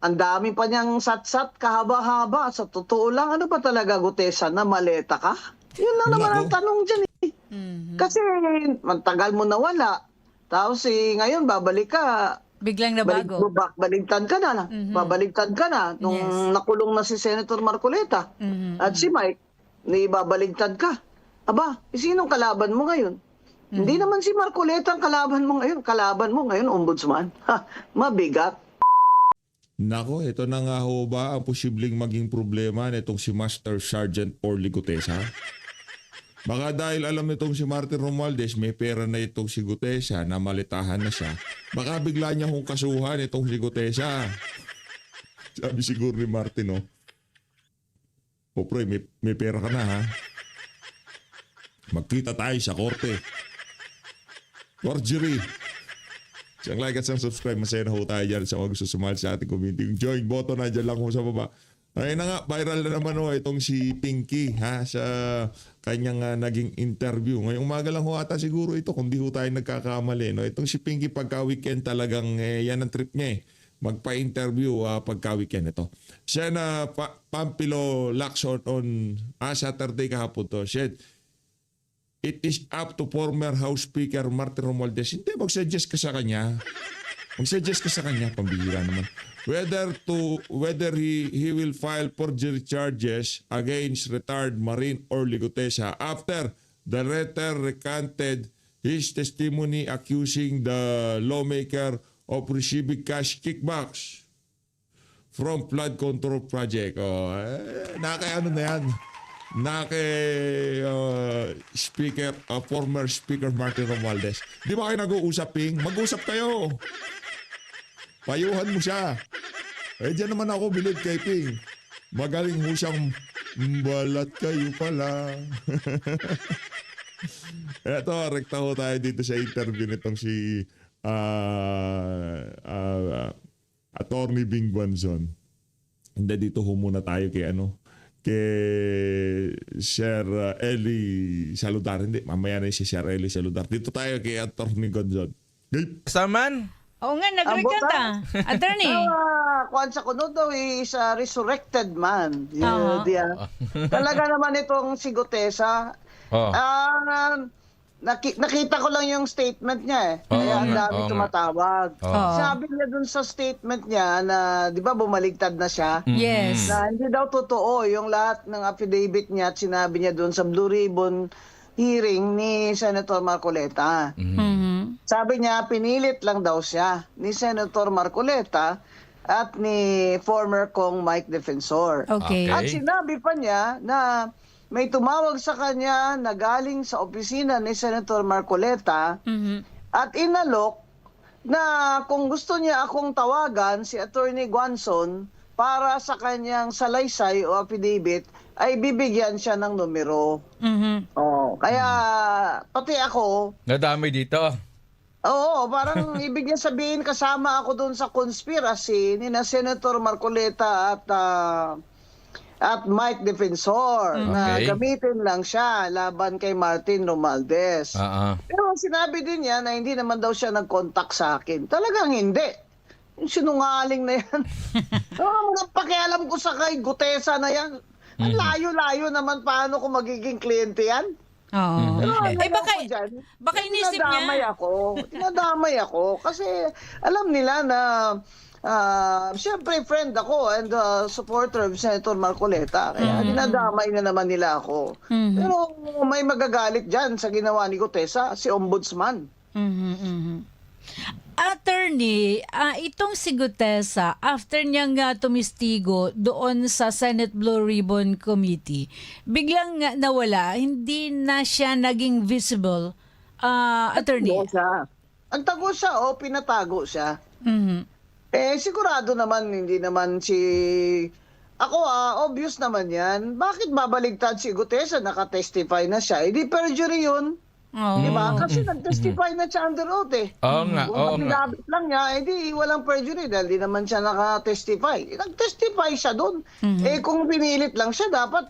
ang dami pa niyang sat-sat, kahaba-haba. Sa totoo lang, ano ba talaga, Gutesa, na maleta ka? Yun lang naman ang Nako. tanong dyan eh. Kasi matagal mo nawala. Tapos ngayon, babalik ka. Biglang nabago. Baligtad ka na. Babaligtad ka na. Nung Yes. nakulong na si Senator Marcoleta. At si Mike, babaligtad ka. Aba, sinong kalaban mo ngayon? Hindi naman si Marcoleta ang kalaban mo ngayon. Kalaban mo ngayon, ombudsman. Ha, mabigat. Nako, ito na nga ho ba ang posibleng maging problema nitong si Master Sergeant Orly Gutesa? Baka dahil alam nitong si Martin Romualdez may pera na itong si Gutesa na malitahan na siya, baka bigla niya hong kasuhan itong si Gutesa. Sabi siguro ni Martin, o pre, may pera ka na ha. Magkita tayo sa korte. Forgery. Siyang like at siyang subscribe. Masaya na ho tayo dyan sa mga gusto sumali sa ating community. Yung join button na dyan lang ho sa baba. Ayun na nga, viral na naman ho itong si Pinky ha, sa kanyang naging interview. Ngayong umaga lang ho ata siguro ito kung di ho tayo nagkakamali. No? Itong si Pinky pagka-weekend talagang yan ang trip niya magpa-interview pagka-weekend ito. Siya na Pampilo Lacson on Saturday kahapon to. Said, it is up to former House Speaker Martin Romualdez. Hindi, mag-suggest ka sa kanya. Mag-suggest ka sa kanya, pambihira naman. Whether he will file forgery charges against retired Marine Orly Gutesa after the latter recanted his testimony accusing the lawmaker of receiving cash kickbacks from flood control project. Nakakano na yan. Former Speaker Martin Romualdez. Di ba kayo nag-uusap, Ping? Mag-usap kayo. Payuhan mo siya. Diyan naman ako bilib kay Ping. Magaling mo siyang balat kayo pala. Eto, rekta ho tayo dito sa interview nitong si Attorney Bing Guanzon. Hindi, dito ho muna tayo kay Sir Eli Saludar. Hindi, mamaya na si Sir Eli Saludar. Dito tayo kay Attorney Gonzon. Saman? Oo nga, nag-recant Attorney. Kwan sa kuno daw is a resurrected man. Talaga naman itong si Gutesa. Nakita ko lang yung statement niya eh. Kaya ang dami tumatawag. Sabi niya dun sa statement niya na, di ba, bumaligtad na siya? Yes. Na hindi daw totoo yung lahat ng affidavit niya at sinabi niya dun sa Blue Ribbon hearing ni Senator Marcoleta. Sabi niya, pinilit lang daw siya ni Senator Marcoleta at ni former Kong Mike Defensor. Okay. At sinabi pa niya na may tumawag sa kanya na galing sa opisina ni Senator Marcoleta at inalok na kung gusto niya akong tawagan si Attorney Guanzon para sa kanyang salaysay o affidavit ay bibigyan siya ng numero. Kaya pati ako, Nadamay dito. oo, parang ibig niya sabihin kasama ako doon sa conspiracy ni na Senator Marcoleta at Mike Defensor na gamitin lang siya laban kay Martin Romualdez. Pero sinabi din niya na hindi naman daw siya nag-contact sa akin. Talagang hindi. Yung sinungaling na yan. Walang pakialam ko sa kay Gutesa na yan. Ang layo-layo naman paano kung magiging kliyente yan. Oo. Baka inisip niya. Tinadamay ako. Kasi alam nila na siyempre friend ako and supporter of Senator Marcoleta. Kaya dinadamay na naman nila ako. Pero may magagalit dyan sa ginawa ni Gutesa, si Ombudsman. Attorney, itong si Gutesa, after niyang tumistigo doon sa Senate Blue Ribbon Committee, biglang nawala, hindi na siya naging visible, Attorney. Ang tago siya, pinatago siya. Sigurado naman, hindi naman ako obvious naman yan. Bakit babaligtad si Gutesa? Nakatestify na siya. Hindi perjury yun. Diba? Kasi nag-testify na siya under oath eh. Kung pinabit lang niya, walang perjury dahil di naman siya nakatestify. Nag-testify siya doon. Kung pinilit lang siya, dapat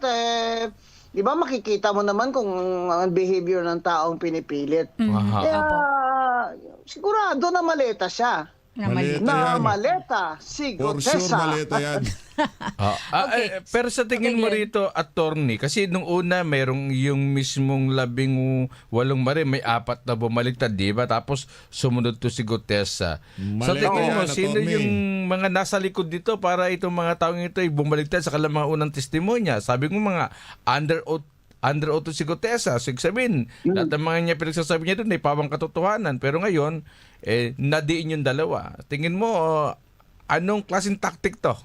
di ba makikita mo naman kung ang behavior ng taong pinipilit. Kaya sigurado na maleta siya. Na Maleta na yan. maleta si For sure, Gutesa. maleta yan. Okay. Pero sa tingin Okay, mo Glenn. rito, attorney, kasi nung una mayroong yung mismong 18 mare, may 4 na bumaliktad, di ba? Tapos sumunod to si Gutesa. Sa Maleta tingin mo, yan, sino attorney. yung mga nasa likod dito para itong mga taong ito ay bumaliktad sa kanilang mga unang testimonya? Sabi ko mga under oath si Gutesa. So, sabihin, lahat ng mga niya pinagsasabi niya doon ay pawang katotohanan. Pero ngayon, nadiin yung dalawa. Tingin mo, anong klaseng tactic to?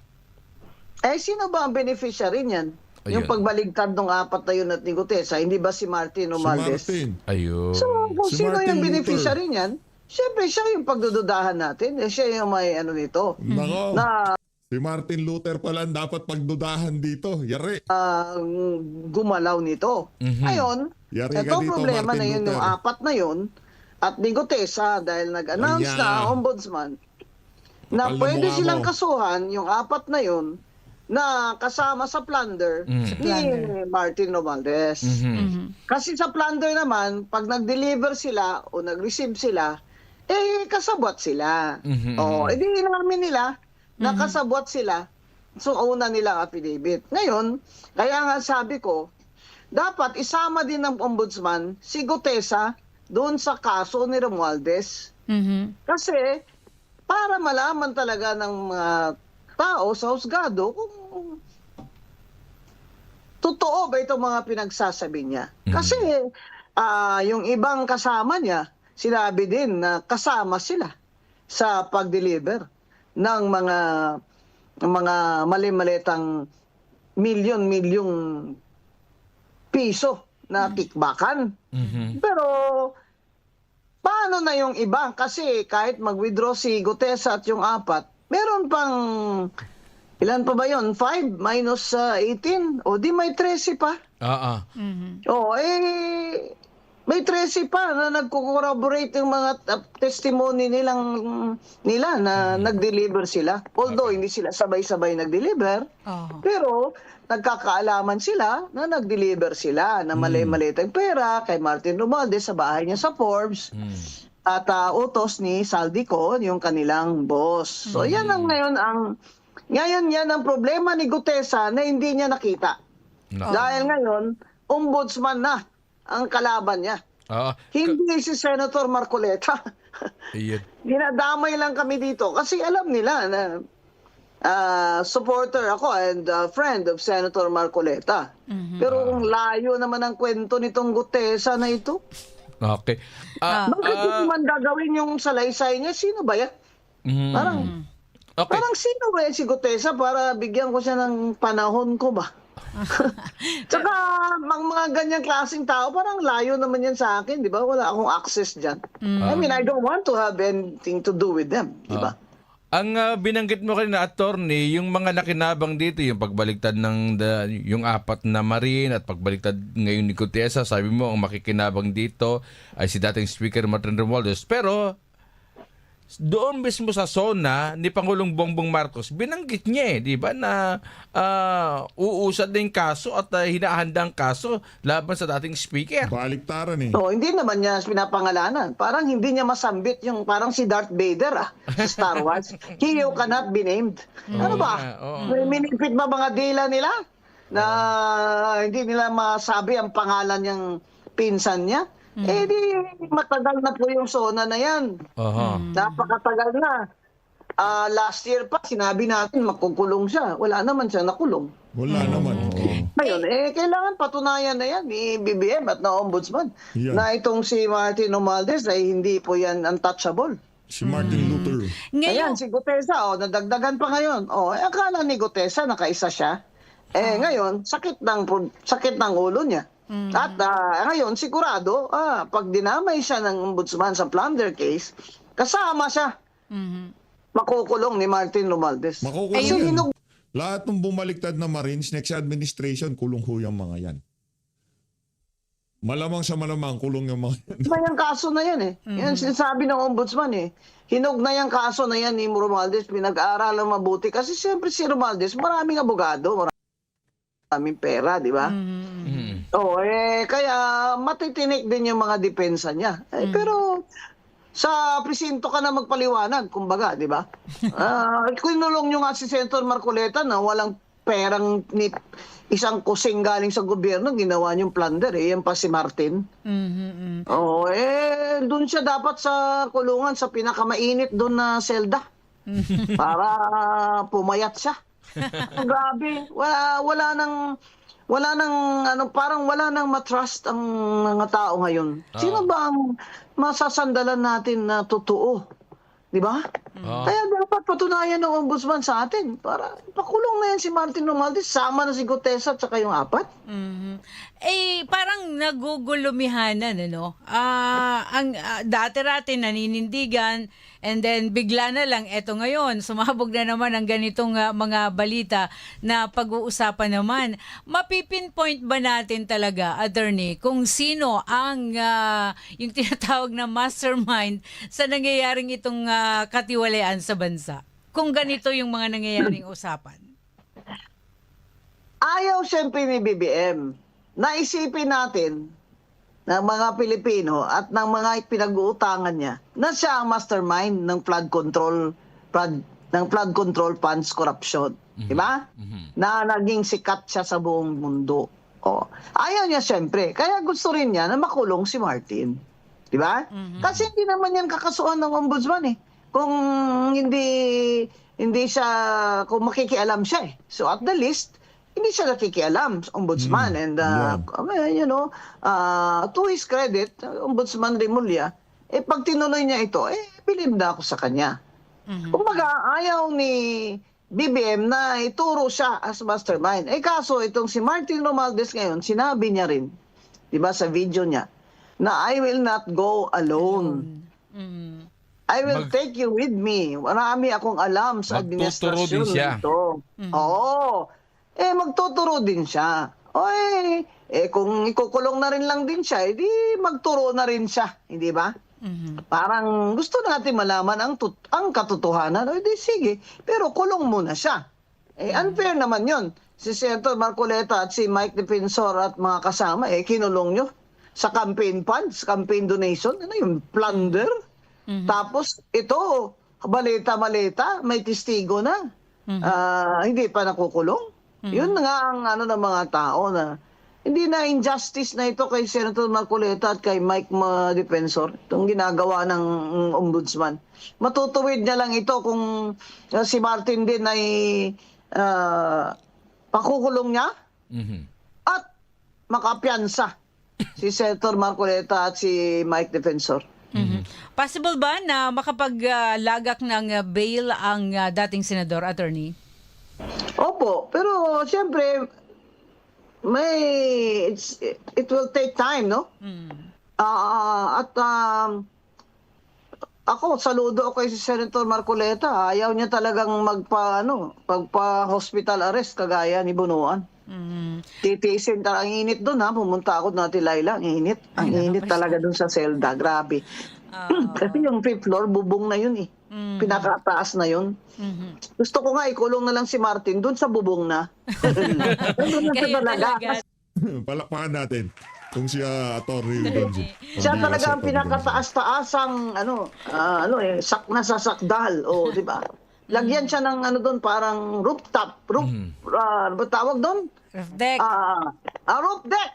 Sino ba ang beneficiary niyan? Ayun. Yung pagbaligtad ng 4 na yun at ni Gutesa, hindi ba si Martin Si Romualdez? Martin. Ayun. So, kung Si sino Martin yung Luther. beneficiary niyan, syempre siya yung pagdududahan natin. Siya yung may ano nito. Nako. Na Si Martin Luther pala ang dapat pagdudahan dito. Yari. gumalaw nito. Ngayon, Yari ka itong dito, problema Martin na yun, Luther. yung 4 na yun, at ni Gutesa, dahil nag-announce Ayan. na ombudsman, na Kapal na pwede mukha silang mo. kasuhan yung 4 na yun, na kasama sa plunder ni Martin Romualdez. Kasi sa plunder naman, pag nag-deliver sila o nag-receive sila, kasabwat sila. Edi inamin nila na kasabwat sila. So, una nilang affidavit. Ngayon, kaya nga sabi ko, dapat isama din ng ombudsman si Gutesa doon sa kaso ni Romualdez. Kasi, para malaman talaga ng mga tao sa husgado kung totoo ba itong mga pinagsasabi niya. Kasi yung ibang kasama niya, sinabi din na kasama sila sa pag-deliver ng mga mali-malitang milyon-milyong piso na kickbackan. Pero paano na yung iba? Kasi kahit mag-withdraw si Gutesa at yung 4, meron pang, ilan pa ba yun? 5 minus 18? O di may 13 pa. May 13 pa na nagko-corroborate yung mga testimony nila na nag-deliver sila. Although hindi sila sabay-sabay nag-deliver, pero nagkakaalaman sila na nag-deliver sila na mali-malitang pera kay Martin Romualdez sa bahay niya sa Forbes. At utos ni Saldico, yung kanilang boss. So yan ang ngayon yan ang problema ni Gutesa na hindi niya nakita. Dahil ngayon, ombudsman na ang kalaban niya. Hindi si Senator Marcoleta. Dinadamay lang kami dito kasi alam nila na supporter ako and friend of Senator Marcoleta. Pero kung layo naman ang kwento nitong Gutesa na ito, Okay. bakit hindi man gagawin yung salaysay niya? Sino ba yan? Parang sino ba yan si Gutesa para bigyan ko siya ng panahon ko ba? Tsaka mga ganyang klaseng tao, parang layo naman yan sa akin, di ba? Wala akong access dyan. I mean, I don't want to have anything to do with them, di ba? Ang binanggit mo kanina, attorney, yung mga nakinabang dito, yung pagbaligtad ng yung 4 na Marine at pagbaligtad ngayon ni Gutesa, sabi mo, ang makikinabang dito ay si dating Speaker Martin Romualdez. Pero doon mismo sa zona ni Pangulong Bongbong Marcos, binanggit niya di ba, na uusad na yung kaso at hinahanda ang kaso laban sa dating speaker. Baliktaran eh. So, hindi naman niya pinapangalanan. Parang hindi niya masambit yung parang si Darth Vader sa Star Wars. He who cannot be named. Ano ba? May minipit ba mga dila nila na hindi nila masabi ang pangalan niyang pinsan niya? Di matagal na po yung zona na yan. Napakatagal na. Last year pa, sinabi natin makukulong siya. Wala naman siya nakulong. Wala naman. Ngayon, kailangan patunayan na yan ni BBM at na Ombudsman Yan. na itong si Martin Romualdez ay hindi po yan untouchable. Si Martin Luther. Ayan, si Gutesa, nadagdagan pa ngayon. Akala ni Gutesa nakaisa siya. Ngayon, sakit ng ulo niya. At ngayon, sigurado, pag dinamay siya ng ombudsman sa plunder case, kasama siya. Makukulong ni Martin Romualdez. Makukulong yan. Lahat ng bumaliktad na Marines, next administration, kulong ho yung mga yan. Malamang sa malamang, kulong yung mga yan. May ang kaso na yan Yan sinasabi ng ombudsman Hinog na yung kaso na yan ni Romualdez, pinag-aaralan mabuti. Kasi siyempre si Romualdez, maraming abogado, maraming pera, di ba? Kaya matitinik din yung mga depensa niya. Pero sa presinto ka na magpaliwanag, kumbaga, di ba? Kinulong nyo nga si Senator Marcoleta na walang perang ni isang kusing galing sa gobyerno, ginawa niyong plunder yan pa si Martin. Oo, doon siya dapat sa kulungan, sa pinakamainit doon na selda. Para pumayat siya. Grabe, wala nang parang wala nang matrust ang mga tao ngayon. Sino ba ang masasandalan natin na totoo? 'Di ba? Kaya dapat patunayan ng ombudsman sa atin para pakulong na yan si Martin Romualdez, sama na si Gutesa at saka yung 4. Parang nagugulumihanan, ano? Dati-rati naninindigan, and then bigla na lang, eto ngayon, sumabog na naman ang ganitong mga balita na pag-uusapan naman. Mapipinpoint ba natin talaga, attorney, kung sino ang yung tinatawag na mastermind sa nangyayaring itong katiwalian sa bansa? Kung ganito yung mga nangyayaring usapan. Ayaw siyempre ni BBM. Naisipin natin ng mga Pilipino at ng mga pinag-uutangan niya na siya ang mastermind ng flood control funds corruption. Di ba? Na naging sikat siya sa buong mundo. Ayaw niya siyempre. Kaya gusto rin niya na makulong si Martin. Di ba? Kasi hindi naman yan kakasuhan ng ombudsman eh. Kung hindi siya, kung makikialam siya eh. So at the least, hindi siya nakikialam, ombudsman. And, to his credit, Ombudsman Remulla, pag tinuloy niya ito, believe na ako sa kanya. Kumbaga, ayaw ni BBM na ituro siya as mastermind. Kaso, itong si Martin Romualdez ngayon, sinabi niya rin, di ba, sa video niya, na I will not go alone. I will take you with me. Marami akong alam sa Magtuturo administrasyon din siya. nito. Oo. Magtuturo din siya. Kung ikukulong na rin lang din siya, di magturo na rin siya. Hindi ba? Parang gusto natin malaman ang katotohanan. Di sige, pero kulong muna siya. Unfair naman yon. Si Senator Marcoleta at si Mike Defensor at mga kasama, kinulong nyo sa campaign funds, campaign donation. Ano yung plunder? Tapos ito, maleta, may testigo na. Hindi pa nakukulong. Yun nga ang ng mga tao na hindi na injustice na ito kay Senator Marcoleta at kay Mike Defensor, itong ginagawa ng ombudsman. Matutuwid niya lang ito kung si Martin din ay pakukulong niya at makapiyansa si Senator Marcoleta at si Mike Defensor. Possible ba na makapaglagak ng bail ang dating senador, attorney? Opo, pero siyempre it will take time, no? Ako saludo ako kay si Senator Marcoleta. Ayaw niya talagang magpa-hospital arrest kagaya ni Bunuan. Titiisin talaga ang init doon ha. Pumunta ako natin Laila, ang init. Ang init talaga doon sa selda, grabe. Kasi yung fifth floor, bubong na yun eh. Pinakataas na yun. Gusto ko nga ikulong na lang si Martin doon sa bubong na. Doon na siya talaga. Palakpakan natin kung siya attorney Donji. Siya talaga ang pinakataas-taasang nasa sakdal, di ba? Lagyan siya ng doon parang rooftop, ba tawag doon? Roof deck. Roof deck.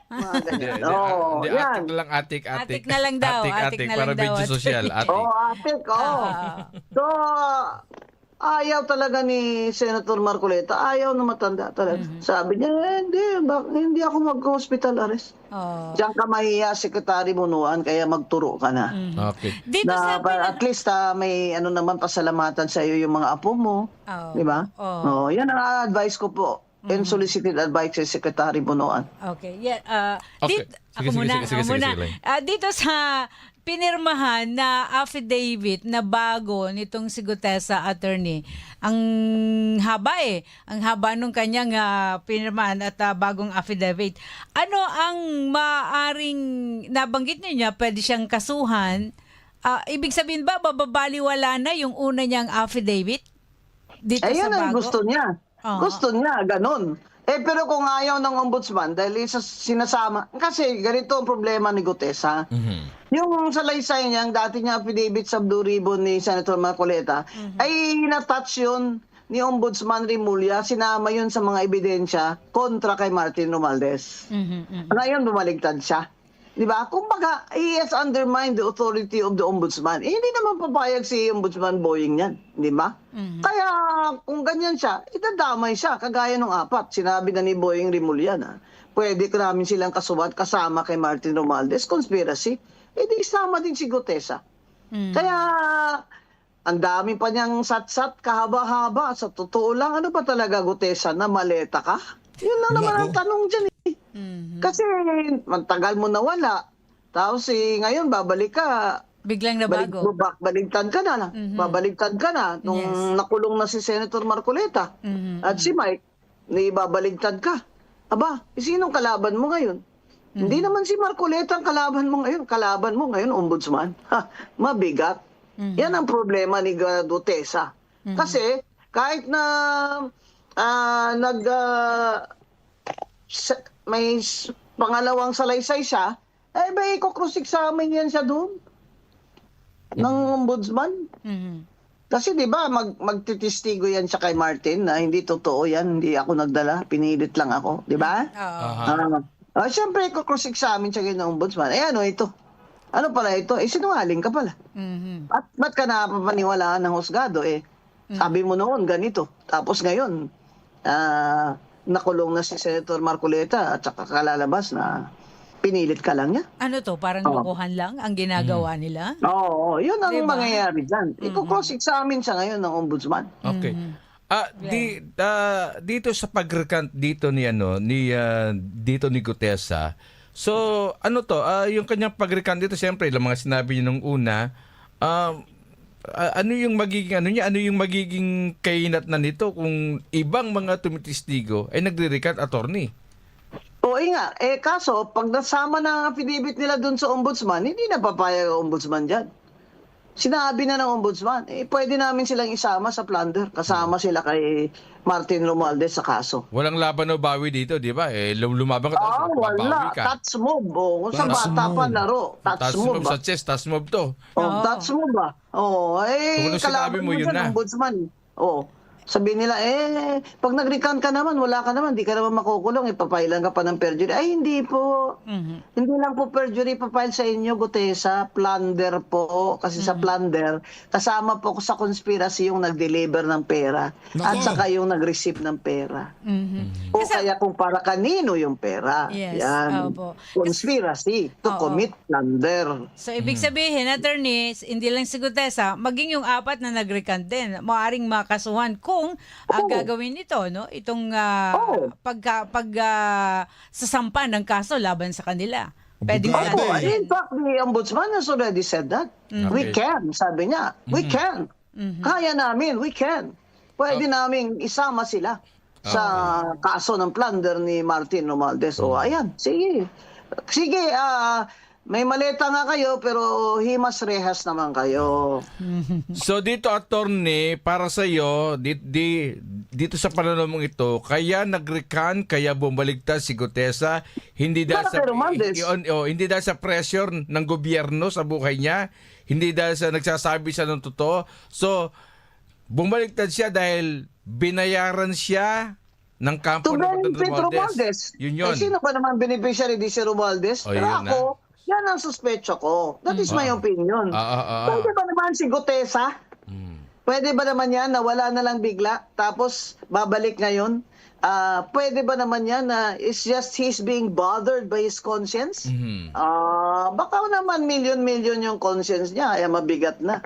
Yan. Atik na lang daw. Atik na para lang daw. medyo social. Atik. Atik. So, ayaw talaga ni Senator Marcoleta. Ayaw na matanda talaga. Sabi niya, hindi ako mag-hospital arrest. Diyan ka mahiya, Secretary Bunuan, kaya magturo ka na. Okay. Dito sa At least may naman pasalamatan sa iyo yung mga apo mo. Di ba? Yan ang advice ko po. And solicited advice sa Secretary Bunuan. Okay. Yeah. Okay. Ako muna. Sige, Lang. Dito sa pinirmahan na affidavit na bago nitong si Gutesa, attorney, ang haba Ang haba nung kanyang pinirmahan at bagong affidavit. Ano ang maaring nabanggit niya? Pwede siyang kasuhan. Ibig sabihin ba, bababaliwala na yung una niyang affidavit? Dito Ayun sa ang bago? gusto niya. Oo. Gusto niya, ganun. Pero kung ayaw ng ombudsman, dahil isa sinasama, kasi ganito ang problema ni Gutesa. Yung salaysay niya, ang dati niya affidavit sa Blue Ribbon ni Senator Marcoleta, ay na-touch yun ni Ombudsman Rimulya, sinama yun sa mga ebidensya kontra kay Martin Romualdez. Ngayon, bumaligtad siya. Di ba? Kumbaga, he has undermined the authority of the ombudsman. Hindi naman papayag si Ombudsman Boying yan. Di ba? Kaya, kung ganyan siya, idadamay siya. Kagaya ng 4. Sinabi na ni Boying Rimulya na pwede ka namin silang kasuwat kasama kay Martin Romualdez. Conspiracy. Di isama din si Gutesa. Kaya, ang dami pa niyang sat-sat, kahaba-haba. Sa totoo lang, ano ba talaga, Gutesa, na maleta ka? Yun lang naman ang tanong dyan. Kasi matagal mo nawala. Tapos ngayon babalik ka. Biglang nabago. Baligtad ka na. Babaligtad ka na. Nung nakulong na si Senator Marcoleta at si Mike, babaligtad ka. Aba, sinong kalaban mo ngayon? Hindi naman si Marcoleta ang kalaban mo ngayon. Kalaban mo ngayon, ombudsman. Mabigat. Yan ang problema ni Gutesa. Kasi kahit na may pangalawang salaysay siya, may cross-examine yan siya doon ng ombudsman. Kasi di ba magtitistigo yan siya kay Martin na hindi totoo yan, hindi ako nagdala, pinilit lang ako, di ba? Siyempre cross-examine siya ng ombudsman. Ano ito? Ano pala ito? Sinungaling ka pala. At ba't ka napapaniwalaan ng husgado? Sabi mo noon ganito. Tapos ngayon, nakulong na si Senator Marcoleta at saka kalalabas na pinilit ka lang niya. Ano to? Parang lokohan lang ang ginagawa nila? Oo, yun ang Diba? mangyayari dyan. Iko-cross-examine siya ngayon ng ombudsman. Okay. Dito sa pag-recant dito ni dito ni Gutesa. So, ano to? Yung kanyang pag-recant dito, siyempre, ilang mga sinabi niya nung una, ano yung magiging kainat na nito kung ibang mga tumitistigo ay nagre-recant, attorney? Oo nga. Kaso, pag nasama na ang affidavit nila dun sa ombudsman, hindi na papayag ang ombudsman dyan. Sinabi na ng ombudsman, pwede namin silang isama sa plunder. Kasama sila kay Martin Romualdez sa kaso. Walang laban o bawi dito, di ba? Lumabang ka, tapos Wala. babawi ka. Touch move. Kung sa Touch bata pa move. laro. Touch move. Sa chest, touch move to. Touch move ba? Kung ano sinabi kalaban mo, yun dyan, na. ombudsman. Sabihin nila, pag nag-recant ka naman, wala ka naman, di ka naman makukulong, ipapailan ka pa ng perjury. Ay, hindi po. Hindi lang po perjury papile sa inyo, Gutesa. Plunder po. Kasi sa plunder, kasama po sa conspiracy yung nag-deliver ng pera. Nako. At saka yung nag-receive ng pera. O kaya kung para kanino yung pera. Yes, Yan. opo. Conspiracy to Oo. commit plunder. So, ibig sabihin, attorney, hindi lang si Gutesa, maging yung 4 na nag-recant din, maaaring makasuhan kung gagawin ito, no? Itong sasampa ng kaso laban sa kanila. Pwede Opo, Opo, Pwede. in fact, the ombudsman has already said that. We can, sabi niya. We can. Kaya namin, we can. Pwede namin isama sila sa kaso ng plunder ni Martin Romualdez. Ayan, sige. Sige, may maleta nga kayo, pero himas rehas naman kayo. So dito, attorney, para sa iyo, dito sa pananaw mong ito, kaya nag-recant, kaya bumaligtad si Gutesa, hindi dahil Para kay Romualdez. hindi dahil sa pressure ng gobyerno sa buhay niya, hindi dahil sa nagsasabi siya ng totoo. So, bumaligtad siya dahil binayaran siya ng kampo To ng Martin benefit Romualdez. Yun. Sino ba naman beneficiary di si Romualdez? Pero yun ako, yan ang suspecho ko. That is my opinion. Pwede ba naman si Gutesa? Pwede ba naman yan na wala na lang bigla tapos babalik ngayon? Pwede ba naman yan na it's just he's being bothered by his conscience? Baka naman milyon-milyon yung conscience niya ay mabigat na.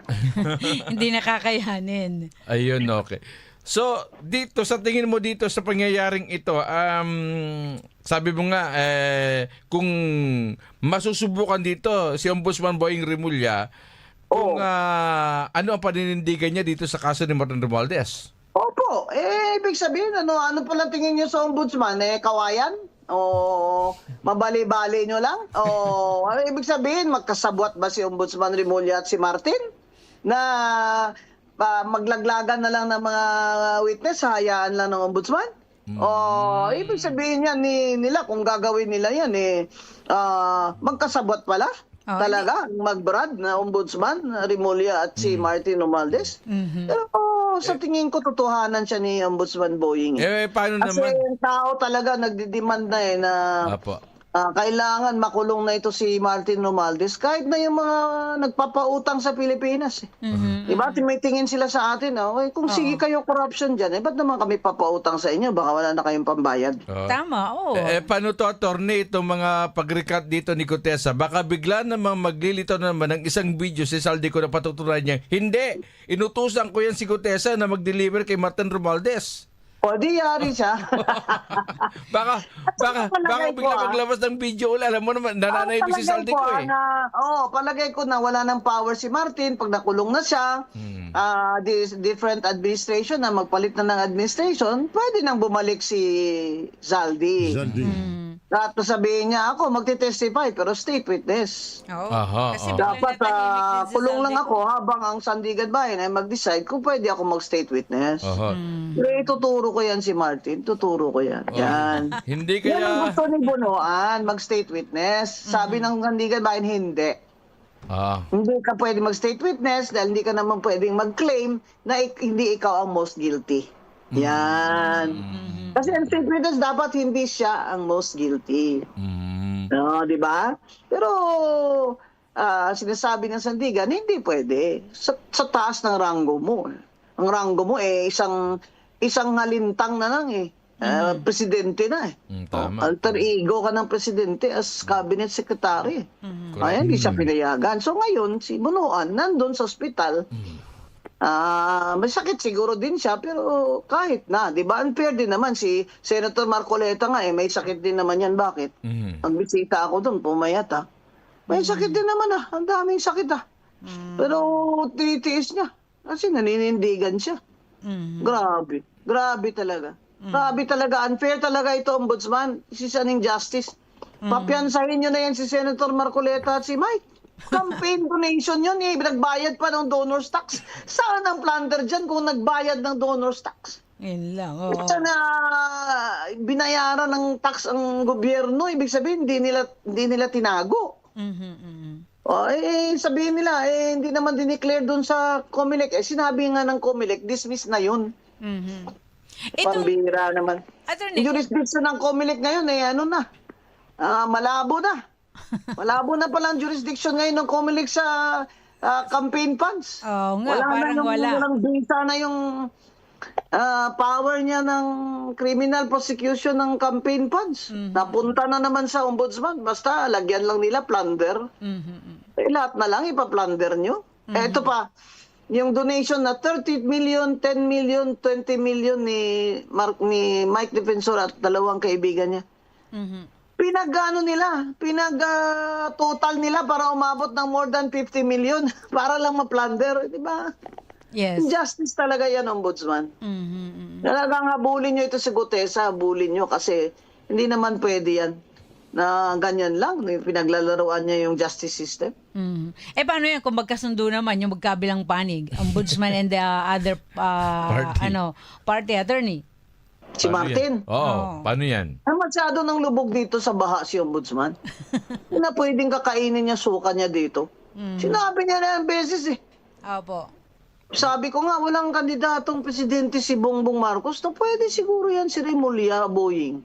Hindi nakakayanin. Ayun, okay. So, dito, sa tingin mo dito sa pangyayaring ito, sabi mo nga, kung masusubukan dito si Ombudsman Boying Rimulya, kung ano ang paninindigan niya dito sa kaso ni Martin Romualdez? Opo, ibig sabihin, ano pala tingin niyo sa ombudsman? Kawayan? O mabali-bali nyo lang? O ibig sabihin, magkasabwat ba si Ombudsman Rimulya at si Martin? Na maglaglagan na lang ng mga witness, hayaan lang ng ombudsman? Ibig sabihin yan nila, kung gagawin nila yan, magkasabot pala. Talaga, mag-Brad na ombudsman, Remulla at si Martin Romualdez. Pero sa tingin ko, totohanan siya ni Ombudsman Boying. Paano Kasi naman? yung tao talaga nagdidemand na na Apo. kailangan makulong na ito si Martin Romualdez kahit na yung mga nagpapautang sa Pilipinas. Diba? May tingin sila sa atin, kung sige kayo corruption dyan, ba't naman kami papautang sa inyo? Baka wala na kayong pambayad. Tama, oo. Paano to, attorney, itong mga pag-recut dito ni Gutesa? Baka bigla namang maglilito na naman ng isang video si Saldi ko na patutunan niya. Hindi! Inutusan ko yan si Gutesa na mag-deliver kay Martin Romualdez. O di yari siya. Baka bigla maglabas ng video ulit. Alam mo naman, nananay si Saldi ko eh. Palagay ko na wala ng power si Martin pag nakulong na siya. Different administration na magpalit na ng administration, pwede nang bumalik si Zaldi. At sabihin niya, ako magte-testify pero state witness. Oo. Aha, Kasi aha. Dapat kulong lang ako habang ang Sandigan Bayan ay mag-decide kung pwede ako mag-state witness. Pero ituturo ko yan si Martin. Tuturo ko yan. Yan. Hindi Yan ang kaya... gusto ni Bunuan, mag-state witness. Sabi ng Sandigan Bayan, hindi. Hindi ka pwede mag-state witness dahil hindi ka naman pwedeng mag-claim na hindi ikaw ang most guilty. Yan. Kasi ang state witness dapat hindi siya ang most guilty. Di ba? Pero sinasabi ng Sandigan, hindi pwede. Sa taas ng ranggo mo. Ang ranggo mo isang halintang na lang eh. Presidente na eh. Tama. Alter ego ka ng presidente as cabinet secretary. Ayan, hindi siya pinayagan. So ngayon, si Bunuan nandun sa ospital. May sakit siguro din siya, pero kahit na, di ba? Unfair din naman si Senator Marcoleta nga may sakit din naman yan. Bakit? Nagbisita ako doon, pumayat May sakit din naman ang daming sakit Pero tinitiis niya. Kasi naninindigan siya. Grabe talaga. Grabe talaga, unfair talaga ito, Ombudsman. This is an injustice. Papiansahin nyo na yan si Senator Marcoleta at si Mike. Campaign donation yun nagbayad pa ng donor's tax. Saan ang plunder dyan kung nagbayad ng donor's tax? Yun lang, oo. Ito na binayaran ng tax ang gobyerno, ibig sabihin hindi nila tinago. Sabihin nila, hindi naman dineclare dun sa COMELEC. Sinabi nga ng COMELEC, dismiss na yun. Pambira naman. Attorney, Yung jurisdiction ng COMELEC ngayon, malabo na. Malabo na pala ang jurisdiction ngayon ng COMELEC sa campaign funds. Oo nga, parang wala. Walang visa na yung power niya ng criminal prosecution ng campaign funds. Napunta na naman sa ombudsman. Basta lagyan lang nila plunder. Lahat na lang ipa-plunder nyo. Ito pa, yung donation na 30 million, 10 million, 20 million ni Mike Defensor at dalawang kaibigan niya. Pinag-total nila para umabot ng more than 50 million para lang ma-plunder, di ba? yes. Injustice talaga yan, Ombudsman. Talagang habulin nyo ito si Gutesa, habulin nyo kasi hindi naman pwede yan na ganyan lang, pinaglalaroan niya yung justice system. Paano yan kung magkasundo naman yung magkabilang panig, Ombudsman and the other party attorney? Si Martin. Paano yan? Masyado ng lubog dito sa baha si Ombudsman. Hindi na pwedeng kakainin niya suka niya dito. Sinabi niya na yung beses Opo. Sabi ko nga, walang kandidatong presidente si Bongbong Marcos na pwede siguro yan si Remulla Boying.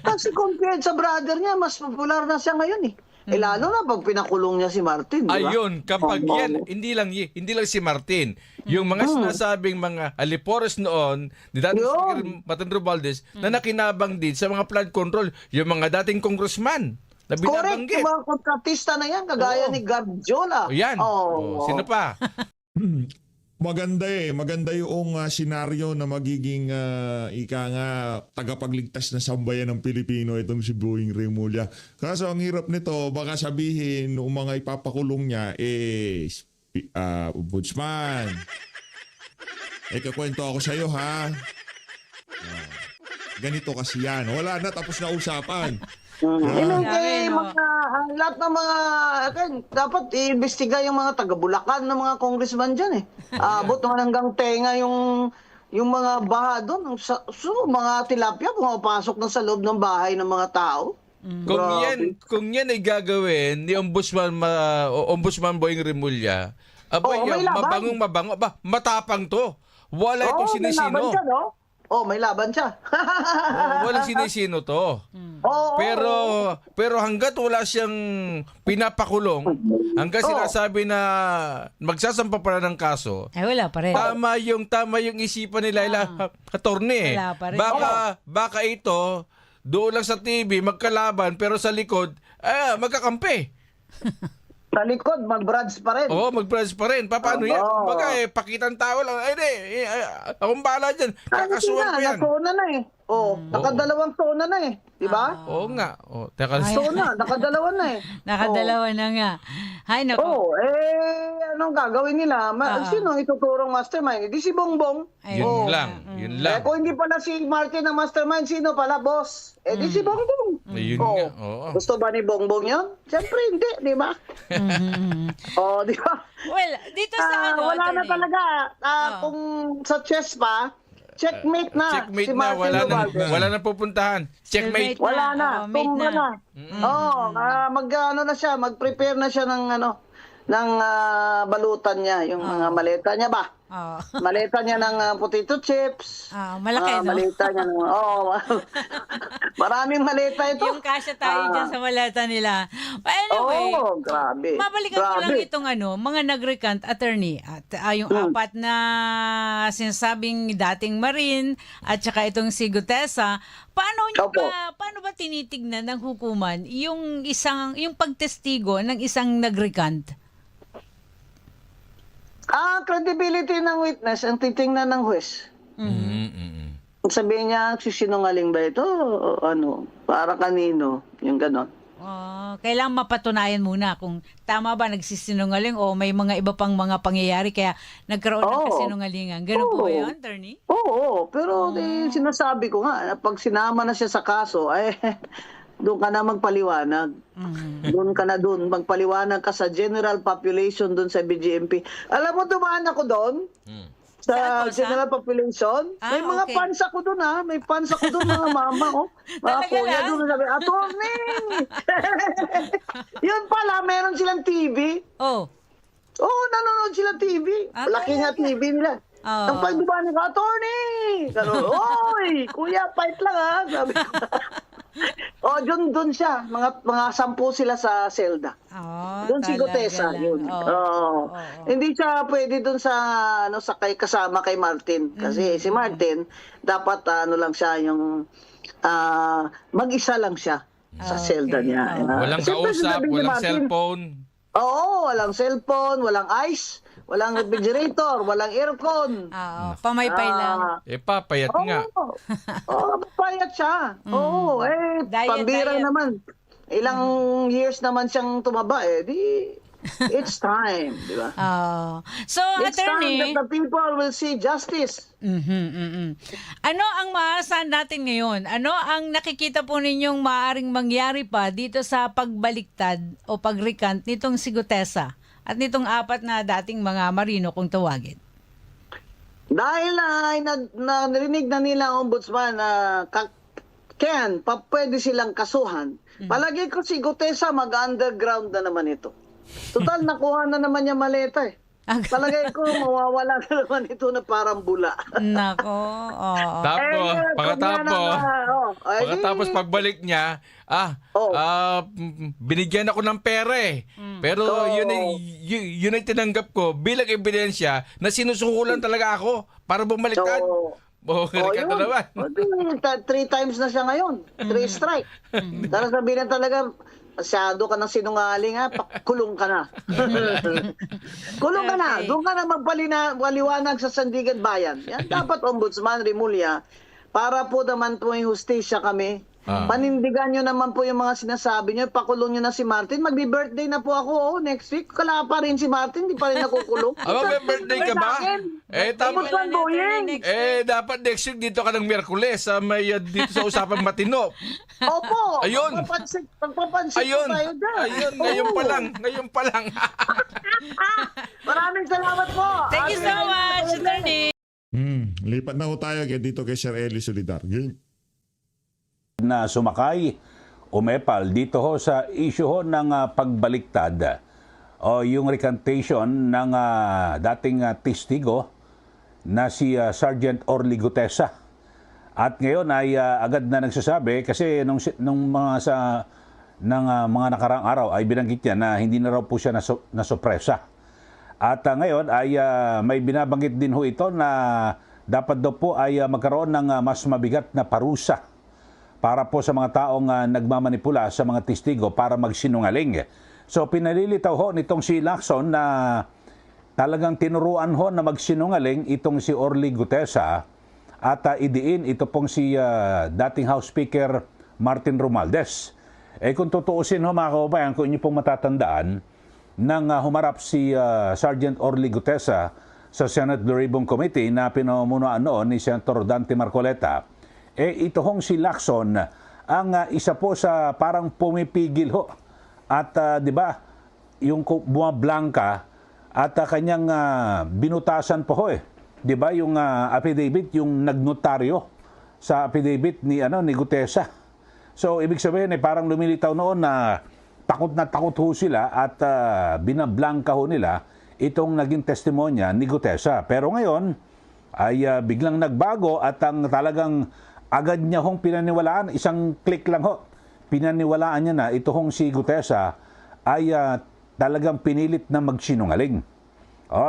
Kasi compared sa brother niya, mas popular na siya ngayon lalo na pag pinakulong niya si Martin, di ba? Ayun, kapag yan, hindi lang si Martin. Yung mga sinasabing mga alipores noon, ni dating Speaker Martin Romualdez, na nakinabang din sa mga flood control, yung mga dating congressman na Correct, binabanggit. yung mga kontratista na yan, kagaya ni Gardiola. Yan. Sino pa? Maganda yung senaryo na magiging tagapagligtas na sambayan ng Pilipino itong si Boying Remulla. Kaso ang hirap nito, baka sabihin ng mga ipapakulong niya Ombudsman. Kakwento ako sa iyo ganito kasi yan. Wala na, tapos na usapan. Mga lahat ng mga, dapat iimbestiga yung mga taga-Bulacan ng mga congressman dyan eh. Abot naman hanggang tenga yung mga baha doon. Mga tilapia pumapasok na sa loob ng bahay ng mga tao. Kung yan ay gagawin ni Ombudsman Boying Rimulya, may laban. mabangong, matapang to. Wala itong May laban sinisino. siya, no? May laban siya. Walang sinisino to. Pero hanggat wala siyang pinapakulong, hanggat sinasabi na magsasampa pa ng kaso, Wala pa rin. tama yung isipan nila, attorney. Wala pa rin. Baka ito doon lang sa TV magkalaban pero sa likod magkakampi. Sa likod, mag-brads pa rin. Oo, mag-branch pa rin. Paano yan? Baga pakitang tao lang. Akong bahala dyan. Kakasuhan ko yan. Nasona na eh. Nakadalawang sona na eh. Di ba? Oo nga. Teka lang. Sona, nakadalawa na eh. Nakadalawa na nga. Hay nako. Anong gagawin nila? Sino ang ituturong mastermind? Di si Bongbong. Yun lang. Kung hindi pala si Martin ang mastermind, sino pala, boss? Di si Bongbong. Yun nga. Oo. Gusto ba ni Bongbong yun? Siyempre hindi, di ba? Di ba? Well, dito sa wala na attorney. talaga. Kung sa chess pa, checkmate na. Checkmate si na. Martin Romualdez. Wala na pupuntahan. Checkmate. Wala na. Mate Tumba na. Mag-prepare na siya ng balutan niya, yung mga maleta niya ba? Maleta niya ng potato chips. Malaki, no? Maleta niya ng maraming maleta ito. Yung kasya tayo dyan sa maleta nila. But anyway, grabe. mabalikan ko lang itong mga nag-recant attorney at yung apat na sinasabing dating Marine at saka itong si Gutesa. Paano ba tinitignan ng hukuman yung pagtestigo ng isang nag-recant? Credibility ng witness ang titingnan ng huwes. Sabihin niya, sisinungaling ba ito? O para kanino? Yung ganon. Kailangan mapatunayan muna kung tama ba nagsisinungaling o may mga iba pang mga pangyayari kaya nagkaroon ng kasinungalingan. Ganun po ba yun, attorney? Oo, pero sinasabi ko nga, na pag sinama na siya sa kaso, doon ka na magpaliwanag. Doon magpaliwanag ka sa general population doon sa BGMP. Alam mo, dumaan ako doon. Sa general population. May mga fans ako doon May fans ako doon, mga mama. Mga kuya doon. Sabi, attorney! Yun pala, meron silang TV. Nanonood silang TV. Laki nga TV nila. Ang pagdubaan nila, attorney! Oy, kuya, fight lang Sabi ko. Doon siya. Mga 10 sila sa selda. Doon si Gutesa. Yun. Hindi siya pwede doon sa kasama kay Martin. Kasi si Martin, dapat lang siya yung mag-isa lang siya sa selda niya. Walang kausap, walang cellphone. Walang cellphone, walang ice, walang refrigerator, walang aircon. Pamaypay lang. Papayat nga. Papayat siya. Pambira naman. Ilang years naman siyang tumaba it's time, di ba? So, It's attorney, time that the people will see justice. ano ang maaasahan natin ngayon? Ano ang nakikita po ninyong maaaring mangyari pa dito sa pagbaliktad o pag-recant nitong si Gutesa at nitong apat na dating mga Marino kung tawagin? Dahil narinig na nila ang ombudsman na pwede silang kasuhan. Palagi ko si Gutesa mag-underground na naman ito. Total, nakuha na naman niya maleta Palagay ko, mawawala na naman ito na parang bula. Nako, Pagkatapos pagbalik niya, binigyan ako ng pera Pero yun ay tinanggap ko bilang ebidensya na sinusuhulan talaga ako para bumaliktad. Yun. Na naman. 3 times na siya ngayon. 3 strike. Dahil sabihin na talaga, masyado ka ng sinungaling kulong ka na. Kulong ka na. Doon ka na magpaliwanag sa Sandigan Bayan. Yan dapat Ombudsman Rimulya para po naman po yung hustisya kami Panindigan nyo naman po yung mga sinasabi nyo. Pakulong nyo na si Martin. Magbi-birthday na po ako next week. Kala pa rin si Martin, di pa rin nakukulong. May birthday ka ba? Tama. Tapos Boyeng. Dapat next week dito ka ng Miyerkules. May dito sa Usapang Matino. Opo. Ayun. Pagpapansin Ayun. po tayo dyan. Ayun, ngayon Oo. pa lang. Ngayon pa lang. Maraming salamat po. Thank you so much, Attorney. Lipat na ho tayo dito kay Sir Eli Solidar. Game. Na sumakay umepal dito ho sa issue ho ng pagbaliktad o yung recantation ng dating testigo na si Sergeant Orly Gutesa. At ngayon ay agad na nagsasabi kasi nung mga nakarang araw ay binanggit niya na hindi na raw po siya nasupresa. At ngayon ay may binabanggit din ho ito na dapat daw po ay magkaroon ng mas mabigat na parusa para po sa mga taong nagmamanipula sa mga testigo para magsinungaling. So pinalilitaw ho nitong si Lacson na talagang tinuruan ho na magsinungaling itong si Orly Gutesa at idiin ito pong si dating House Speaker Martin Romualdez. Kung tutuusin ho mga kababayan, kung inyo pong matatandaan, nang humarap si Sergeant Orly Gutesa sa Senate Blue Ribbon Committee na pinamumunuan noon ni Senator Dante Marcoleta, ito hong si Lacson ang isa po sa parang pumipigil ho. At di ba, yung bumablangka at kanyang binutasan po ho Di ba yung affidavit, yung nagnotaryo sa affidavit ni Gutesa. So ibig sabihin parang lumilitaw noon na takot ho sila at binablangka ho nila itong naging testimonya ni Gutesa. Pero ngayon ay biglang nagbago at ang talagang agad niya hong pinaniwalaan, isang click lang ho, pinaniwalaan niya na ito hong si Gutesa ay talagang pinilit na magsinungaling.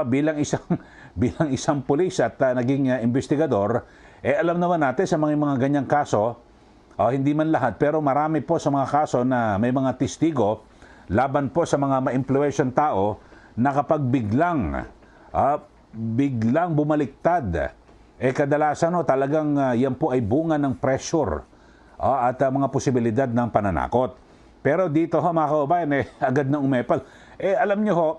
Bilang isang pulis at naging investigador, alam naman natin sa mga ganyang kaso, hindi man lahat, pero marami po sa mga kaso na may mga testigo laban po sa mga ma-impluensyang tao na kapag biglang bumaliktad, kadalasan talagang yan po ay bunga ng pressure at mga posibilidad ng pananakot. Pero dito mga kababayan, agad na umepal. Alam nyo ho,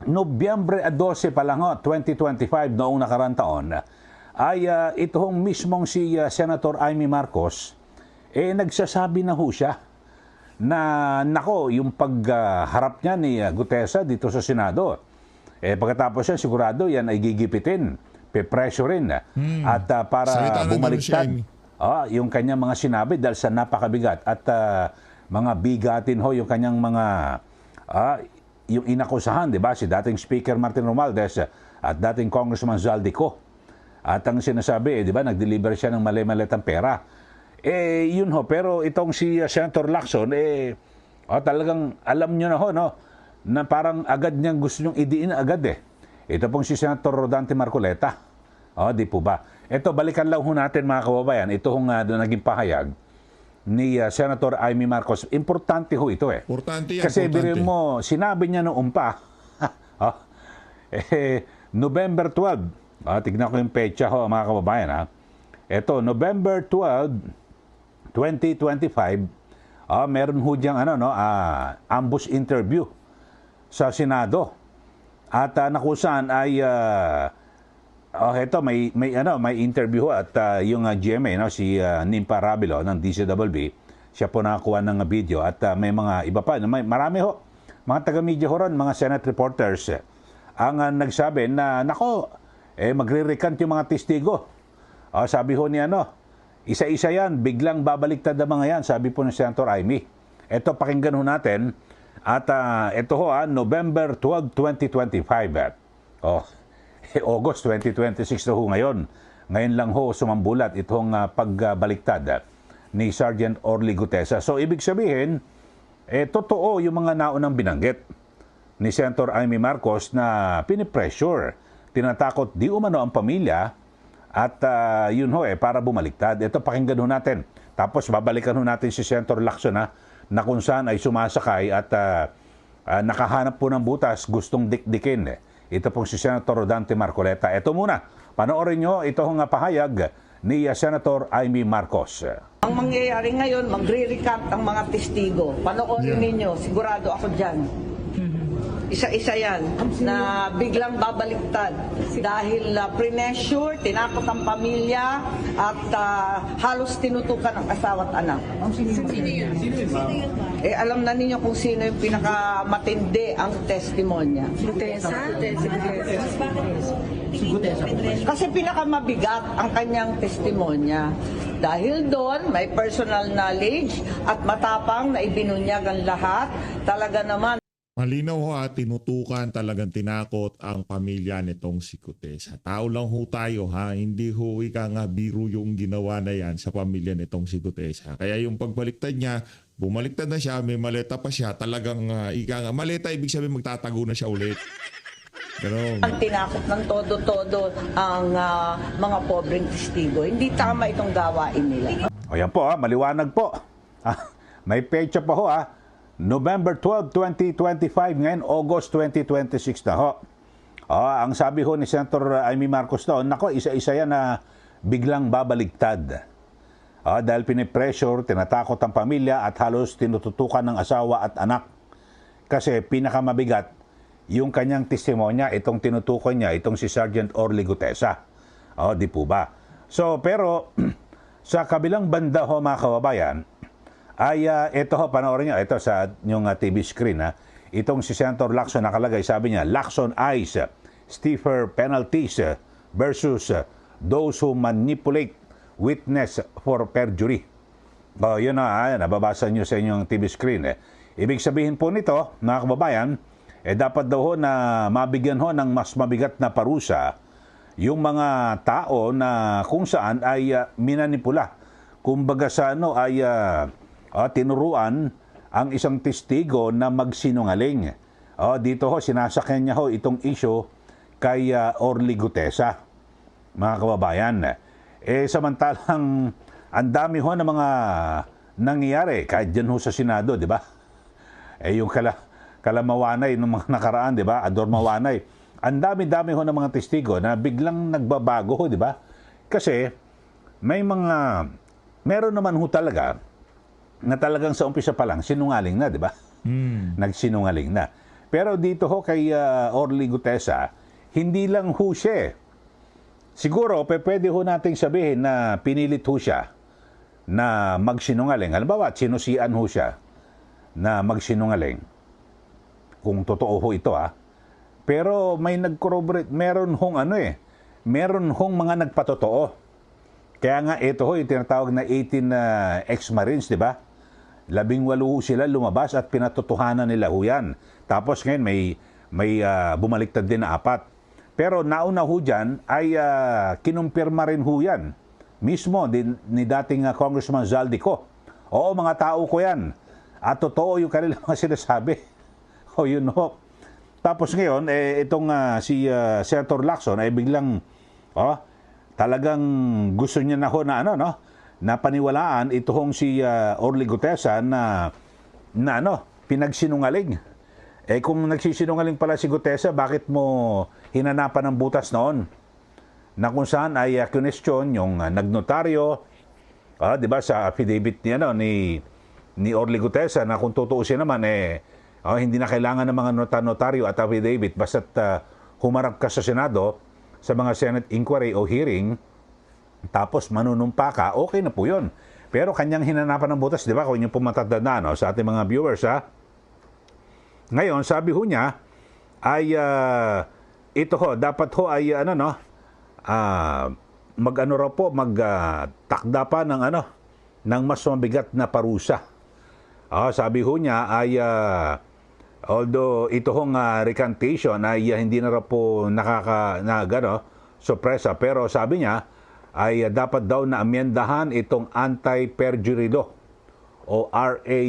Nobyembre 12 pa lang 2025 noong nakarang taon, ay ito hong mismong si Senator Amy Marcos, nagsasabi na ho siya na nako, yung pagharap niya ni Gutesa dito sa Senado, pagkatapos yan, sigurado yan ay gigipitin, pe-pressurein at para Salita na bumaliktad doon yung kanyang mga sinabi dahil sa napakabigat at mga bigatin ho yung kanyang mga yung inakusahan, di ba? Si dating Speaker Martin Romualdez at dating Congressman Zaldico. At ang sinasabi, di ba, nag-deliver siya ng mali-malitang pera. Yun ho, pero itong si Senator Lacson, talagang alam nyo na ho, no? Na parang agad niyang gusto niyong idiin agad Ito pong si Senator Dante Marcoleta. Di po ba? Ito, balikan lang ho natin mga kababayan. Ito hong naging pahayag ni Senator Amy Marcos. Importante ho ito Importante yan. Kasi importante. birin mo, sinabi niya noong pa, November 12, tignan ko yung pecha ho mga kababayan Ito, November 12, 2025, meron ho diyang ambush interview sa Senado. At nakusan ay ito may interview at yung GMA si Nimpa Rabilo ng DCWB, siya po nakakuha ng video at may mga iba pa, marami ho mga taga-media ho ron, mga Senate reporters ang nagsabi na nako magre-recant yung mga testigo. Sabi ho ni isa-isa yan, biglang babaliktad ang mga yan, sabi po ni Senator Amy. Ito, pakinggan ho natin. At ito ho, November 12, 2025. August 2026 na ho ngayon. Ngayon lang ho sumambulat itong pagbaliktad ni Sergeant Orly Gutesa. So, ibig sabihin, totoo yung mga naunang binanggit ni Senator Amy Marcos na pinipressure, tinatakot di umano ang pamilya at yun ho para bumaliktad. Ito, pakinggan ho natin. Tapos babalikan ho natin si Senator Lacson na kung saan ay sumasakay at nakahanap po ng butas, gustong dikdikin. Ito pong si Senator Dante Marcoleta. Ito muna, panoorin nyo itong pahayag ni Senator Amy Marcos. Ang mangyayari ngayon, magre-recant ang mga testigo. Panoorin ninyo, sigurado ako dyan. Isa-isa yan na biglang babaliktad dahil pre-measure, tinakot ang pamilya at halos tinutukan ang asawa at anak. Alam na ninyo kung sino yung pinakamatindi ang testimonya. Kasi pinakamabigat ang kanyang testimonya. Dahil doon, may personal knowledge at matapang na ibinunyag ang lahat. Talaga naman, Malinaw ho tinutukan, talagang tinakot ang pamilya nitong si Gutesa. Tao lang ho tayo ha, hindi ho ika nga biro yung ginawa na yan sa pamilya nitong si Gutesa. Kaya yung pagbaliktad niya, bumaliktad na siya, may maleta pa siya, talagang ika nga, maleta ibig sabihin magtatago na siya ulit. Ganon. ang tinakot ng todo-todo ang mga pobreng testigo. Hindi tama itong gawain nila. O yan po, maliwanag po. May pecha pa ho November 12, 2025, ngayon August 2026 na ho. Ang sabi ho ni Senator Amy Marcos doon, nako, isa-isa yan na biglang babaligtad. Dahil pinipressure, tinatakot ang pamilya at halos tinututukan ng asawa at anak. Kasi pinakamabigat, yung kanyang testimonya, itong tinutukoy niya, itong si Sergeant Orly Gutesa. Di po ba? So, pero sa kabilang banda ho mga kababayan, ay ito ho, panoorin nyo, ito sa yung TV screen itong si Senator Lacson nakalagay, sabi niya, Lacson eyes stiffer penalties versus those who manipulate witness for perjury. Yun nababasa nyo sa inyong TV screen. Ibig sabihin po nito, mga kababayan, dapat daw ho na mabigyan ho ng mas mabigat na parusa yung mga tao na kung saan ay minanipula. Kumbaga sa ay tinuruan ang isang testigo na magsinungaling. Dito ho, sinasakyan niya ho itong issue kay Orly Gutesa, mga kababayan. Samantalang ang dami ho ng mga nangyayari, kahit dyan ho sa Senado, di ba? Yung kalamawanay ng mga nakaraan, di ba? Ador Mawanay. Ang dami-dami ho ng mga testigo na biglang nagbabago ho, di ba? Kasi meron naman ho talaga na talagang sa umpisa pa lang, sinungaling na, di ba? Nagsinungaling na. Pero dito ho kay Orly Gutesa, hindi lang ho siya. Siguro, pwede ho nating sabihin na pinilit ho siya na magsinungaling. Halimbawa, sinusian ho siya na magsinungaling. Kung totoo ho ito Pero may nag-corroborate, meron hong mga nagpatotoo. Kaya nga ito ho, yung tinatawag na 18 ex-Marines, di ba? 18 sila lumabas at pinatotohanan nila ho yan. Tapos ngayon may bumaliktad din na 4. Pero nauna ho dyan ay kinumpirma rin ho yan. Mismo ni dating Congressman Zaldico. Oo, mga tao ko yan. At totoo yung kanilang mga sinasabi. Yun ho. Tapos ngayon, itong si Senator Lacson ay biglang talagang gusto niya na ho na paniwalaan itong si Orly Gutesa na pinagsinungaling. Kung nagsisinungaling pala si Gutesa, bakit mo hinanapan ng butas noon? Na kung saan ay question yung nagnotaryo, di ba, sa affidavit ni Orly Gutesa na kung tutuusin naman, hindi na kailangan ng mga notaryo at affidavit basta't humarap ka sa Senado sa mga Senate inquiry o hearing, tapos manunumpa ka, okay na po yun. Pero kanyang hinanapan ng butas, di ba? Kung inyo po matatandaan sa ating mga viewers, Ngayon, sabi ho niya, ay ito ho, dapat ho ay magtakda pa ng mas mabigat na parusa. Sabi ho niya ay although ito hong recantation ay hindi na raw po sorpresa, pero sabi niya ay dapat daw na amyendahan itong anti-perjury law o RA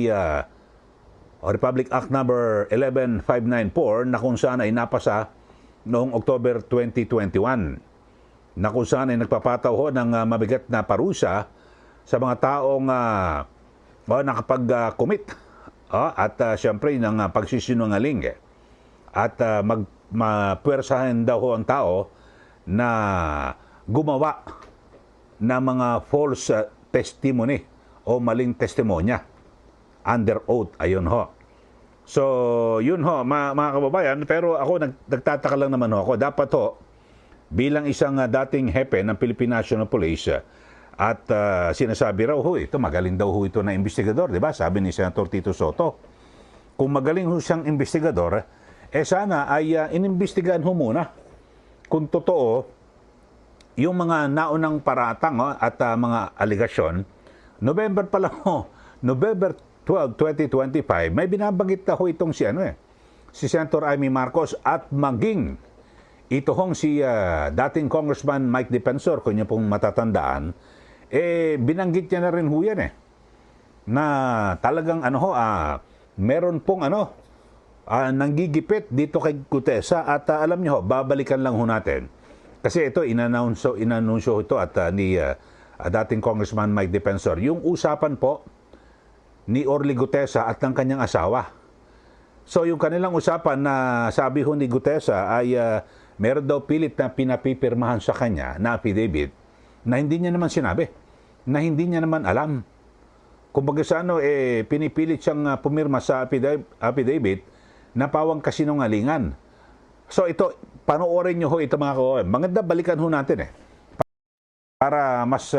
Republic Act number 11594 na kung saan ay napasa noong October 2021, na kung saan ay nagpapataw ho ng mabigat na parusa sa mga taong nakapag-commit at siyempre ng pagsisinungaling at mapwersahan daw ho ang tao na gumawa na mga false testimony o maling testimonya under oath. Ayun ho. So, yun ho, mga kababayan. Pero ako, nagtataka lang naman ho ako. Dapat ho, bilang isang dating hepe ng Philippine National Police, at sinasabi raw ho, ito magaling daw ho ito na investigador, di ba? Sabi ni Senator Tito Soto. Kung magaling ho siyang investigador, sana ay inimbestigahan ho muna kung totoo yung mga naunang paratang at mga aligasyon. November pa lang ho, November 12, 2025, may binabanggit na ho itong si Senator Amy Marcos at maging ito hong si dating Congressman Mike Defensor, kung niyo pong matatandaan, binanggit niya na rin ho yan na talagang meron pong nanggigipit dito kay Gutesa at alam niyo ho, babalikan lang ho natin. Kasi ito, inanunsyo ito at ni dating Congressman Mike Defensor. Yung usapan po ni Orly Gutesa at ng kanyang asawa. So yung kanilang usapan na sabi ho ni Gutesa ay meron daw pilit na pinapipirmahan sa kanya na affidavit na hindi niya naman sinabi, na hindi niya naman alam. Kumbaga sa pinipilit siyang pumirma sa affidavit na pawang kasinungalingan. So ito, panoorin nyo ho ito mga kawain. Maganda balikan ho natin para mas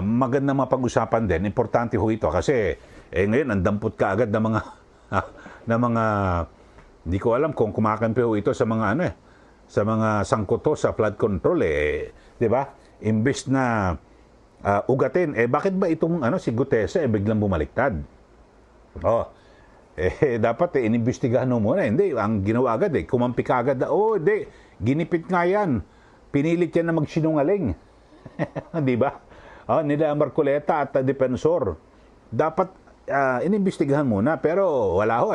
maganda mapag-usapan din. Importante ho ito kasi ngayon ang dampot ka agad ng mga hindi ko alam kung kumakampi ho ito sa mga sa mga sangkuto sa flood control di ba? Imbes na ugatin bakit ba itong si Gutesa biglang bumaliktad? Dapat inimbestigahan mo muna. Hindi, ang ginawa agad kumampi ka agad. Hindi, ginipit nga yan. Pinilit yan na magsinungaling. Di ba? Nila Marcoleta at Defensor. Dapat inimbestigahan muna, pero wala ho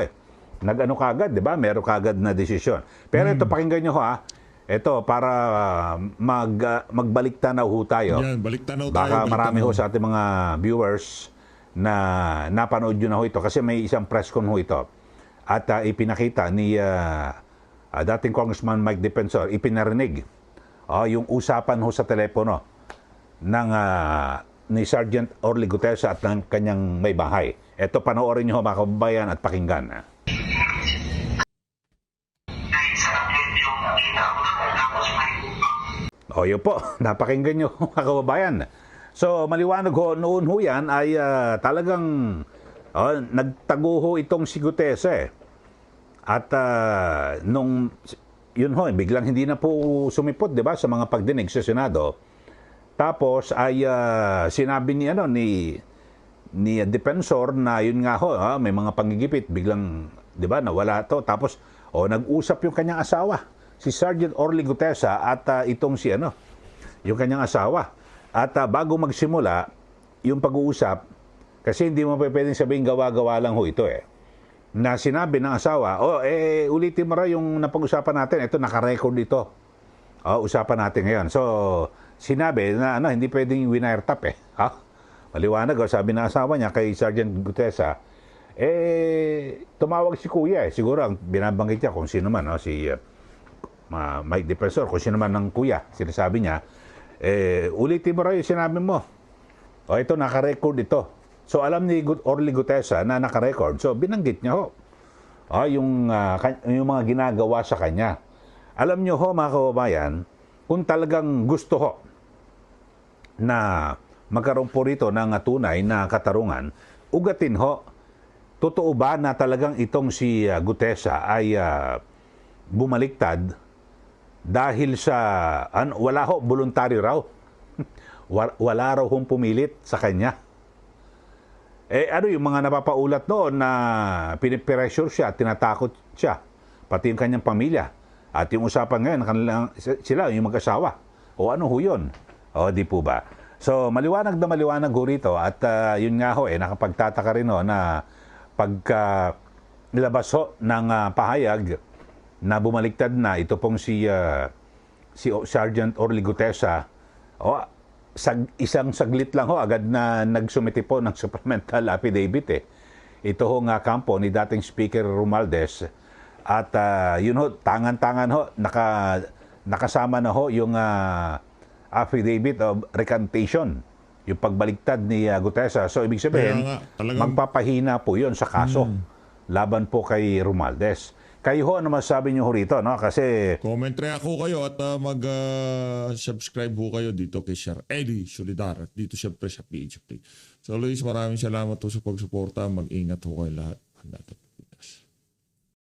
Nag-ano kagad, di ba? Meron kagad na desisyon. Pero ito, pakinggan nyo ho Ito, para magbaliktanaw ho tayo. Yan, baliktanaw tayo. Baka marami ho sa ating mga viewers na napanood nyo na ho ito kasi may isang press con ho ito at ipinakita ni dating Congressman Mike Defensor, ipinarinig yung usapan ho sa telepono ng ni Sergeant Orly Gutesa at ng kanyang may bahay. Ito, panoorin nyo ho mga kababayan at pakinggan. Yun po, napakinggan nyo mga kababayan. So, maliwanag ho, noon ho yan ay talagang nagtago ho itong si Gutesa At yun ho, biglang hindi na po sumipot, di ba, sa mga pagdinig sa Senado. Tapos ay sinabi ni Defensor na yun nga ho, may mga panggigipit, biglang, di ba, nawala to. Tapos, nag-usap yung kanyang asawa, si Sergeant Orly Gutesa at itong yung kanyang asawa. At bago magsimula yung pag-uusap, kasi hindi mo pwedeng sabihin gawa-gawa lang ho ito na sinabi ng asawa, ulitin mo ra yung napag-usapan natin, ito naka-record ito. Usapan natin ngayon. So, sinabi na hindi pwedeng winirtap Maliwanag, sabi ng asawa niya kay Sergeant Gutesa, tumawag si kuya Siguro ang binabanggit niya kung sino man, si Mike Defensor, kung sino man ng kuya, sinasabi niya, ulitin mo ra yung sinabi mo. Ito, naka-record ito. So, alam ni Orly Gutesa na naka-record. So, binanggit niya ho. Yung mga ginagawa sa kanya. Alam niyo ho, mga kababayan, kung talagang gusto ho na magkaroon po rito ng tunay na katarungan, ugatin ho, totoo ba na talagang itong si Gutesa ay bumaliktad dahil sa, wala ho, voluntaryo raw. Wala raw hong pumilit sa kanya. Yung mga napapaulat noon na pinipressure siya, tinatakot siya, pati yung kanyang pamilya. At yung usapan ngayon, sila, yung mag-asawa. Ano ho yun? Di po ba? So, maliwanag na maliwanag ho rito. At yun nga ho, nakapagtataka rin ho na pagka nilabas ho ng pahayag na bumaliktad na ito pong si Sergeant Orly Gutesa, isang saglit lang ho, agad na nagsumiti po ng supplemental affidavit Ito ho nga kampo ni dating Speaker Romualdez. At yun ho, tangan-tangan ho, nakasama na ho yung affidavit of recantation, yung pagbaliktad ni Gutesa. So ibig sabihin, Kaya nga, talagang- magpapahina po yun sa kaso laban po kay Romualdez. Kayo ho, ano masasabi niyo ho rito? No? Kasi Comment ako kayo at mag-subscribe ho kayo dito kay Sir Eddie Solidar at dito siyempre sa PH Update. So Luis, maraming salamat po sa pagsuporta. Mag-ingat ho kayo lahat.